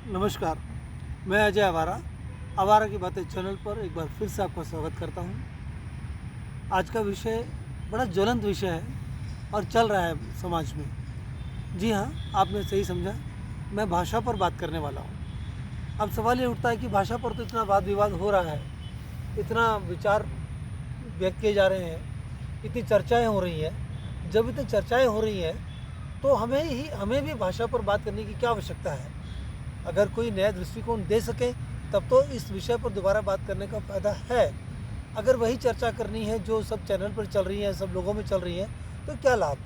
नमस्कार, मैं अजय आवारा, आवारा की बातें चैनल पर एक बार फिर से आपका स्वागत करता हूं। आज का विषय बड़ा ज्वलंत विषय है और चल रहा है समाज में। जी हाँ, आपने सही समझा, मैं भाषा पर बात करने वाला हूं। अब सवाल ये उठता है कि भाषा पर तो इतना वाद विवाद हो रहा है, इतना विचार व्यक्त किए जा रहे हैं, इतनी चर्चाएँ हो रही हैं। जब इतनी चर्चाएँ हो रही हैं तो हमें भी भाषा पर बात करने की क्या आवश्यकता है। अगर कोई नया दृष्टिकोण दे सके तब तो इस विषय पर दोबारा बात करने का फ़ायदा है। अगर वही चर्चा करनी है जो सब चैनल पर चल रही है, सब लोगों में चल रही है, तो क्या लाभ।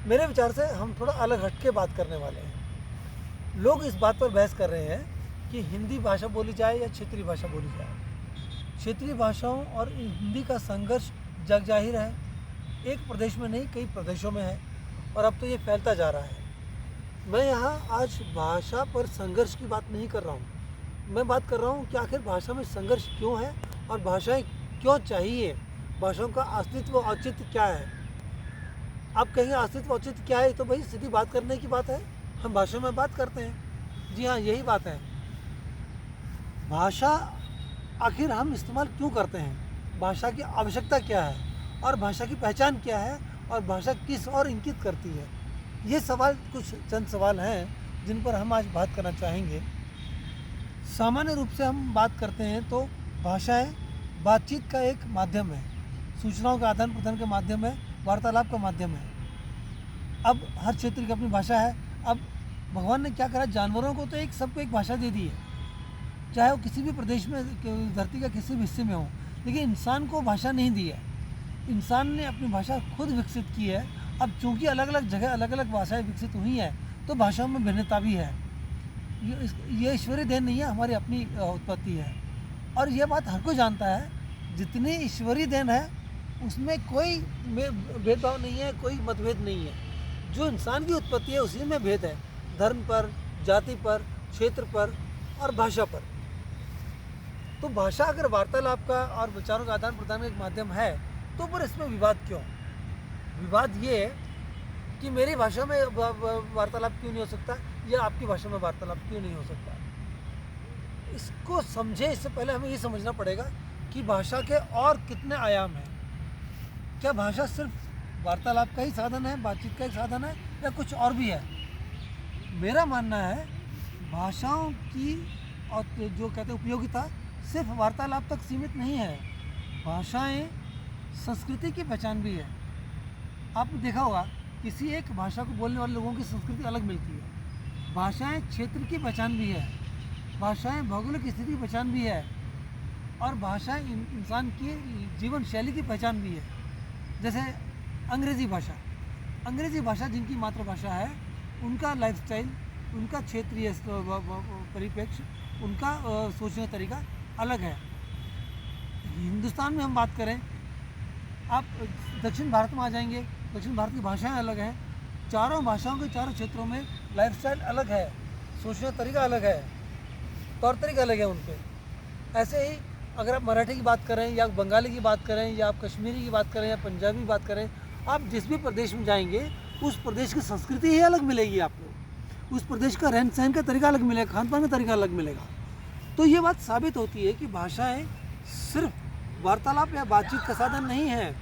मेरे विचार से हम थोड़ा अलग हट के बात करने वाले हैं। लोग इस बात पर बहस कर रहे हैं कि हिंदी भाषा बोली जाए या क्षेत्रीय भाषा बोली जाए। क्षेत्रीय भाषाओं और हिंदी का संघर्ष जग जाहिर है, एक प्रदेश में नहीं कई प्रदेशों में है और अब तो ये फैलता जा रहा है। मैं यहाँ आज भाषा पर संघर्ष की बात नहीं कर रहा हूँ। मैं बात कर रहा हूँ कि आखिर भाषा में संघर्ष क्यों है और भाषाएं क्यों चाहिए, भाषाओं का अस्तित्व औचित्य क्या है। आप कहेंगे अस्तित्व औचित्य क्या है, तो भाई सीधी बात करने की बात है, हम भाषा में बात करते हैं। जी हाँ, यही बात है। भाषा आखिर हम इस्तेमाल क्यों करते हैं, भाषा की आवश्यकता क्या है और भाषा की पहचान क्या है और भाषा किस ओर इंगित करती है। ये सवाल कुछ चंद सवाल हैं जिन पर हम आज बात करना चाहेंगे। सामान्य रूप से हम बात करते हैं तो भाषाएं बातचीत का एक माध्यम है, सूचनाओं के आदान प्रदान का माध्यम है, वार्तालाप का माध्यम है। अब हर क्षेत्र की अपनी भाषा है। अब भगवान ने क्या करा, जानवरों को तो सबको एक भाषा दे दी है, चाहे वो किसी भी प्रदेश में, धरती का किसी भी हिस्से में हो, लेकिन इंसान को भाषा नहीं दी है। इंसान ने अपनी भाषा खुद विकसित की है। अब चूंकि अलग अलग जगह अलग अलग भाषाएं विकसित हुई हैं तो भाषाओं में भिन्नता भी है। ये ईश्वरीय देन नहीं है, हमारी अपनी उत्पत्ति है। और ये बात हर कोई जानता है, जितनी ईश्वरीय देन है उसमें कोई भेदभाव नहीं है, कोई मतभेद नहीं है। जो इंसान की उत्पत्ति है उसी में भेद है, धर्म पर, जाति पर, क्षेत्र पर और भाषा पर। तो भाषा अगर वार्तालाप का और विचारों का आदान प्रदान का एक माध्यम है तो पर इसमें विवाद क्यों। विवाद ये है कि मेरी भाषा में वार्तालाप क्यों नहीं हो सकता या आपकी भाषा में वार्तालाप क्यों नहीं हो सकता। इसको समझे इससे पहले हमें ये समझना पड़ेगा कि भाषा के और कितने आयाम हैं। क्या भाषा सिर्फ वार्तालाप का ही साधन है, बातचीत का एक साधन है, या कुछ और भी है। मेरा मानना है भाषाओं की और जो कहते हैं उपयोगिता सिर्फ वार्तालाप तक सीमित नहीं है। भाषाएं संस्कृति की पहचान भी है। आपने देखा होगा किसी एक भाषा को बोलने वाले लोगों की संस्कृति अलग मिलती है। भाषाएं क्षेत्र की पहचान भी है, भाषाएं भौगोलिक स्थिति की पहचान भी है और भाषाएं इंसान की जीवन शैली की पहचान भी है। जैसे अंग्रेज़ी भाषा जिनकी मातृभाषा है, उनका लाइफस्टाइल, उनका क्षेत्रीय परिप्रेक्ष्य, उनका सोचने का तरीका अलग है। हिंदुस्तान में हम बात करें, आप दक्षिण भारत में आ जाएंगे, दक्षिण भारत की भाषाएं अलग हैं। चारों भाषाओं के चारों क्षेत्रों में लाइफस्टाइल अलग है, सोचने का तरीका अलग है, तौर तरीका अलग है उनके। ऐसे ही अगर आप मराठी की बात करें या बंगाली की बात करें या आप कश्मीरी की बात करें या पंजाबी की बात करें, आप जिस भी प्रदेश में जाएंगे उस प्रदेश की संस्कृति ही अलग मिलेगी आपको, उस प्रदेश का रहन सहन का तरीका अलग मिलेगा, खान पान का तरीका अलग मिलेगा। तो ये बात साबित होती है कि भाषाएँ सिर्फ वार्तालाप या बातचीत का साधन नहीं है।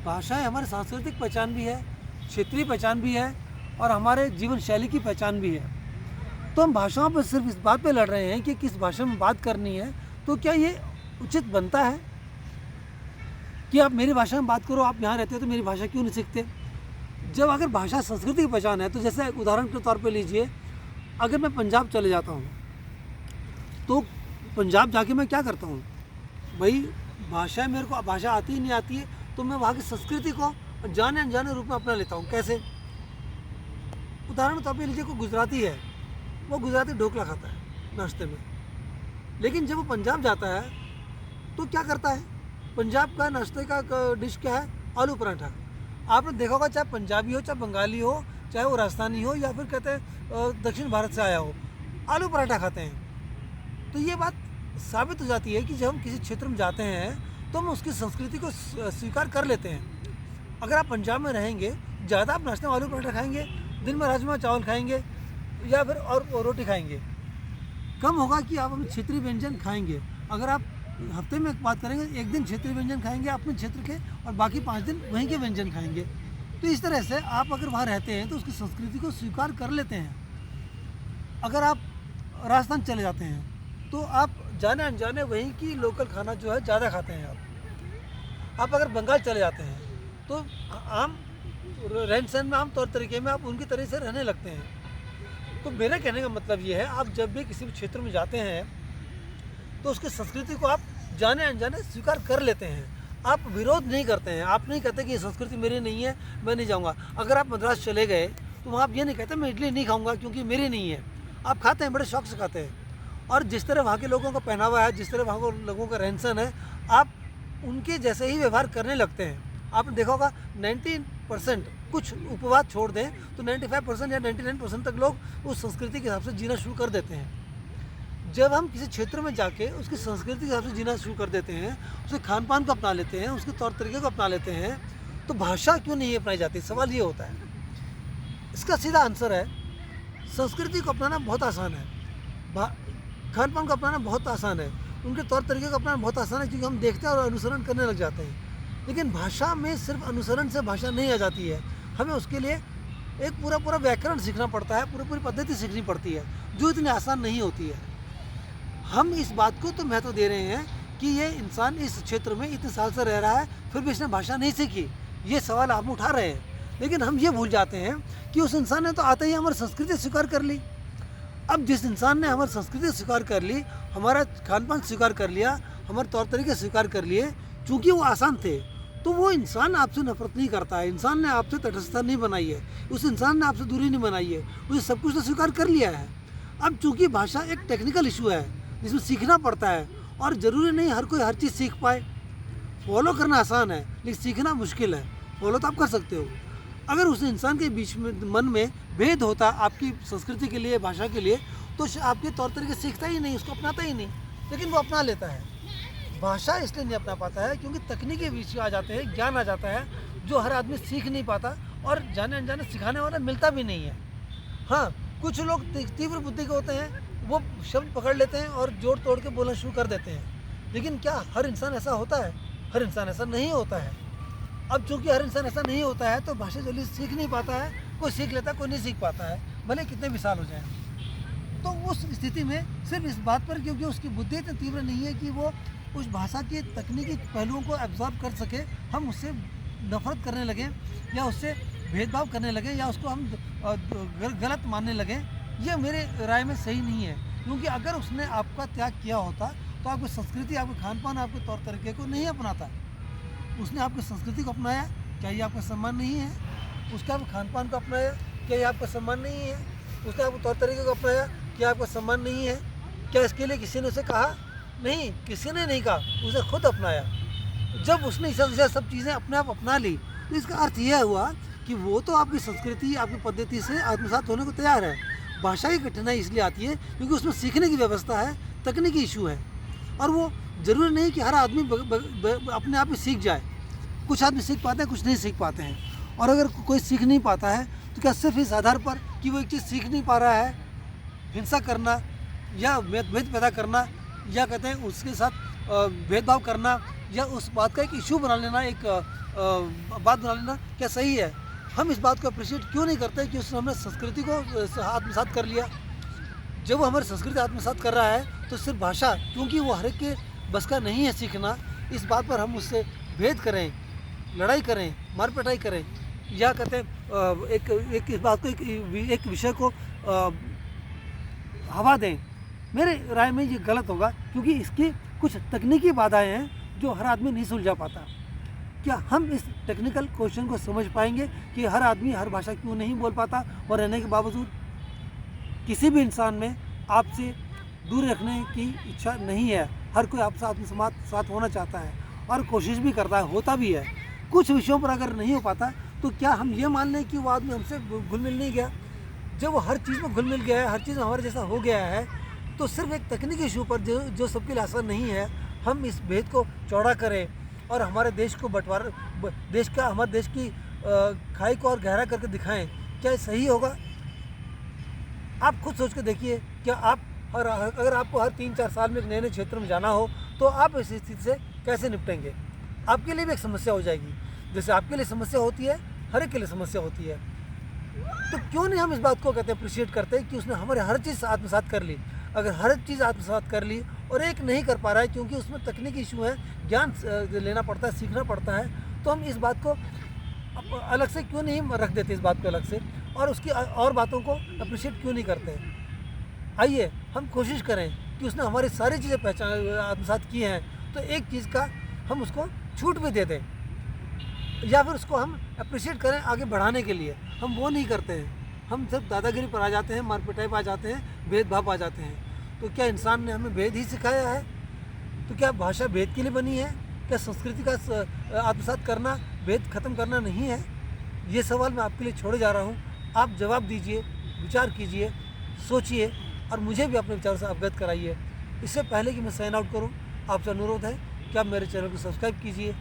भाषाएं हमारी सांस्कृतिक पहचान भी है, क्षेत्रीय पहचान भी है और हमारे जीवन शैली की पहचान भी है। तो हम भाषाओं पर सिर्फ इस बात पे लड़ रहे हैं कि किस भाषा में बात करनी है। तो क्या ये उचित बनता है कि आप मेरी भाषा में बात करो, आप यहाँ रहते हो तो मेरी भाषा क्यों नहीं सीखते। जब अगर भाषा संस्कृति की पहचान है तो जैसे उदाहरण के तौर पर लीजिए, अगर मैं पंजाब चले जाता हूँ तो पंजाब जाके मैं क्या करता हूँ, भाई भाषा मेरे को भाषा आती ही नहीं आती है तो मैं वहाँ की संस्कृति को जाने अनजाने रूप में अपना लेता हूँ। कैसे, उदाहरण के तौर पर लीजिए, कोई गुजराती है, वो गुजराती ढोकला खाता है नाश्ते में, लेकिन जब वो पंजाब जाता है तो क्या करता है, पंजाब का नाश्ते का डिश क्या है, आलू पराठा। आपने देखा होगा, चाहे पंजाबी हो, चाहे बंगाली हो, चाहे वो राजस्थानी हो या फिर कहते हैं दक्षिण भारत से आया हो, आलू पराठा खाते हैं। तो ये बात साबित हो जाती है कि जब हम किसी क्षेत्र में जाते हैं तो हम उसकी संस्कृति को स्वीकार कर लेते हैं। अगर आप पंजाब में रहेंगे, ज़्यादा आप नाश्ते में आलू पराठा खाएंगे, दिन में राजमा चावल खाएंगे या फिर और रोटी खाएंगे, कम होगा कि आप अपने क्षेत्रीय व्यंजन खाएंगे। अगर आप हफ्ते में बात करेंगे, एक दिन क्षेत्रीय व्यंजन खाएंगे अपने क्षेत्र के और बाकी 5 दिन वहीं के व्यंजन खाएंगे। तो इस तरह से आप अगर वहाँ रहते हैं तो उसकी संस्कृति को स्वीकार कर लेते हैं। अगर आप राजस्थान चले जाते हैं तो आप जाने अनजाने वहीं की लोकल खाना जो है ज़्यादा खाते हैं आप अगर बंगाल चले जाते हैं तो आम रहन सहन में, आम तौर तरीके में आप उनकी तरह से रहने लगते हैं। तो मेरा कहने का मतलब ये है, आप जब भी किसी भी क्षेत्र में जाते हैं तो उसकी संस्कृति को आप जाने अनजाने स्वीकार कर लेते हैं। आप विरोध नहीं करते हैं, आप नहीं कहते कि ये संस्कृति मेरी नहीं है, मैं नहीं जाऊँगा। अगर आप मद्रास चले गए तो वहाँ आप ये नहीं कहते मैं इडली नहीं खाऊँगा क्योंकि मेरी नहीं है। आप खाते हैं, बड़े शौक से खाते हैं। और जिस तरह वहाँ के लोगों का पहनावा है, जिस तरह वहाँ के लोगों का रहन सहन है, आप उनके जैसे ही व्यवहार करने लगते हैं। आपने देखा होगा 90% कुछ उपवाद छोड़ दें तो 95% या 99% तक लोग उस संस्कृति के हिसाब से जीना शुरू कर देते हैं। जब हम किसी क्षेत्र में जाके उसकी संस्कृति के हिसाब से जीना शुरू कर देते हैं, उसके खान पान को अपना लेते हैं, उसके तौर तरीके को अपना लेते हैं, तो भाषा क्यों नहीं अपनाई जाती? सवाल ये होता है। इसका सीधा आंसर है, संस्कृति को अपनाना बहुत आसान है, खान पान को अपनाना बहुत आसान है, उनके तौर तरीके को अपनाना बहुत आसान है क्योंकि हम देखते हैं और अनुसरण करने लग जाते हैं। लेकिन भाषा में सिर्फ अनुसरण से भाषा नहीं आ जाती है, हमें उसके लिए एक पूरा व्याकरण सीखना पड़ता है, पूरी पद्धति सीखनी पड़ती है, जो इतनी आसान नहीं होती है। हम इस बात को तो महत्व दे रहे हैं कि ये इंसान इस क्षेत्र में इतने साल से रह रहा है फिर भी इसने भाषा नहीं सीखी, ये सवाल आप उठा रहे हैं। लेकिन हम ये भूल जाते हैं कि उस इंसान ने तो आते ही हमारी संस्कृति स्वीकार कर ली। अब जिस इंसान ने हमारी संस्कृति स्वीकार कर ली, हमारा खान पान स्वीकार कर लिया, हमारे तौर तरीके स्वीकार कर लिए, चूँकि वो आसान थे, तो वो इंसान आपसे नफरत नहीं करता है। इंसान ने आपसे तटस्थता नहीं बनाई है, उस इंसान ने आपसे दूरी नहीं बनाई है, उसे सब कुछ तो स्वीकार कर लिया है। अब चूँकि भाषा एक टेक्निकल इशू है जिसमें सीखना पड़ता है और ज़रूरी नहीं हर कोई हर चीज़ सीख पाए। फॉलो करना आसान है लेकिन सीखना मुश्किल है। फॉलो तो आप कर सकते हो। अगर उस इंसान के बीच में मन में भेद होता आपकी संस्कृति के लिए, भाषा के लिए, तो आपके तौर तरीके सीखता ही नहीं, उसको अपनाता ही नहीं, लेकिन वो अपना लेता है। भाषा इसलिए नहीं अपना पाता है क्योंकि तकनीकी विषय आ जाते हैं, ज्ञान आ जाता है जो हर आदमी सीख नहीं पाता और जाने अनजाने सिखाने वाला मिलता भी नहीं है। हाँ, कुछ लोग तीव्र बुद्धि के होते हैं, वो शब्द पकड़ लेते हैं और जोड़ तोड़ के बोलना शुरू कर देते हैं। लेकिन क्या हर इंसान ऐसा होता है? हर इंसान ऐसा नहीं होता है। अब चूँकि हर इंसान ऐसा नहीं होता है तो भाषा जल्दी सीख नहीं पाता है, कोई सीख लेता है, कोई नहीं सीख पाता है, भले कितने भी साल हो जाए। तो उस स्थिति में सिर्फ इस बात पर, क्योंकि उसकी बुद्धि इतनी तीव्र नहीं है कि वो उस भाषा के तकनीकी पहलुओं को एब्जॉर्ब कर सके, हम उससे नफरत करने लगें या उससे भेदभाव करने लगें या उसको हम गलत मानने लगें, ये मेरे राय में सही नहीं है। क्योंकि अगर उसने आपका त्याग किया होता तो आपकी संस्कृति, आपके खान पान, आपके तौर तरीके को नहीं अपनाता। उसने आपकी संस्कृति को अपनाया, क्या ये आपका सम्मान नहीं है? उसका आपके खान पान को अपनाया, क्या ये आपका सम्मान नहीं है? उसने आपके तौर तरीके को अपनाया, क्या आपका सम्मान नहीं है? क्या इसके लिए किसी ने उसे कहा? नहीं, किसी ने नहीं कहा, उसने खुद अपनाया। जब उसने ये सब चीज़ें अपने आप अपना ली तो इसका अर्थ यह हुआ कि वो तो आपकी संस्कृति, आपकी पद्धति से आत्मसात होने को तैयार है। भाषा की कठिनाई इसलिए आती है क्योंकि उसमें सीखने की व्यवस्था है, तकनीकी इशू है, और वो ज़रूरी नहीं कि हर आदमी अपने आप ही सीख जाए। कुछ आदमी सीख पाते हैं, कुछ नहीं सीख पाते हैं। और अगर कोई सीख नहीं पाता है तो क्या सिर्फ इस आधार पर कि वो एक चीज़ सीख नहीं पा रहा है, हिंसा करना या भेद पैदा करना या कहते हैं उसके साथ भेदभाव करना या उस बात का एक इशू बना लेना, एक बात बना लेना, क्या सही है? हम इस बात को अप्रिशिएट क्यों नहीं करते कि उसने हमें संस्कृति को आत्मसात कर लिया। जब वो हमारी संस्कृति आत्मसात कर रहा है तो सिर्फ भाषा, क्योंकि वो हर एक के बस का नहीं है सीखना, इस बात पर हम उससे भेद करें, लड़ाई करें, मार पिटाई करें, या कहते हैं एक इस बात को एक विषय को हवा दें, मेरे राय में ये गलत होगा। क्योंकि इसकी कुछ तकनीकी बाधाएं हैं जो हर आदमी नहीं सुलझा पाता। क्या हम इस टेक्निकल क्वेश्चन को समझ पाएंगे कि हर आदमी हर भाषा क्यों नहीं बोल पाता और रहने के बावजूद किसी भी इंसान में आपसे दूर रखने की इच्छा नहीं है? हर कोई आपसे आत्मसमात साथ होना चाहता है और कोशिश भी करता है, होता भी है। कुछ विषयों पर अगर नहीं हो पाता तो क्या हम ये मान लें कि वो आदमी हमसे घुल मिल नहीं गया? जब वो हर चीज़ में घुल मिल गया है, हर चीज़ में हमारे जैसा हो गया है, तो सिर्फ एक तकनीकी इशू पर जो सबके लिए आसान नहीं है, हम इस भेद को चौड़ा करें और हमारे देश को हमारे देश की खाई को और गहरा करके दिखाएं, क्या सही होगा? आप खुद सोच के देखिए, क्या आप और अगर आपको हर 3-4 साल में एक नए नए क्षेत्र में जाना हो तो आप इस स्थिति से कैसे निपटेंगे? आपके लिए भी एक समस्या हो जाएगी। जैसे आपके लिए समस्या होती है, हर एक के लिए समस्या होती है। तो क्यों नहीं हम इस बात को कहते हैं, अप्रिशिएट करते हैं कि उसने हमारे हर चीज़ आत्मसात कर ली। अगर हर चीज़ आत्मसात कर ली और एक नहीं कर पा रहा है क्योंकि उसमें तकनीकी इशू है, ज्ञान लेना पड़ता है, सीखना पड़ता है, तो हम इस बात को अलग से क्यों नहीं रख देते, इस बात को अलग से, और उसकी और बातों को अप्रिशिएट क्यों नहीं करते हैं? आइए हम कोशिश करें कि उसने हमारी सारी चीज़ें पहचान आत्मसात की हैं, तो एक चीज़ का हम उसको छूट भी दे दें या फिर उसको हम अप्रिशिएट करें आगे बढ़ाने के लिए। हम वो नहीं करते हैं, हम सिर्फ दादागिरी पर आ जाते हैं, मारपिटाई पर आ जाते हैं, भेदभाव आ जाते हैं। तो क्या इंसान ने हमें भेद ही सिखाया है? तो क्या भाषा भेद के लिए बनी है? क्या संस्कृति का आत्मसात करना भेद खत्म करना नहीं है? ये सवाल मैं आपके लिए छोड़े जा रहा हूँ। आप जवाब दीजिए, विचार कीजिए, सोचिए और मुझे भी अपने विचारों से अवगत कराइए। इससे पहले कि मैं साइन आउट करूँ, आपसे अनुरोध है कि आप मेरे चैनल को सब्सक्राइब कीजिए,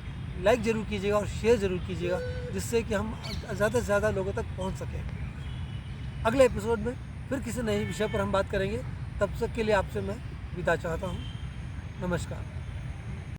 लाइक ज़रूर कीजिएगा और शेयर ज़रूर कीजिएगा, जिससे कि हम ज़्यादा से ज़्यादा लोगों तक पहुँच सकें। अगले एपिसोड में फिर किसी नए विषय पर हम बात करेंगे। तब तक के लिए आपसे मैं विदा चाहता हूँ। नमस्कार।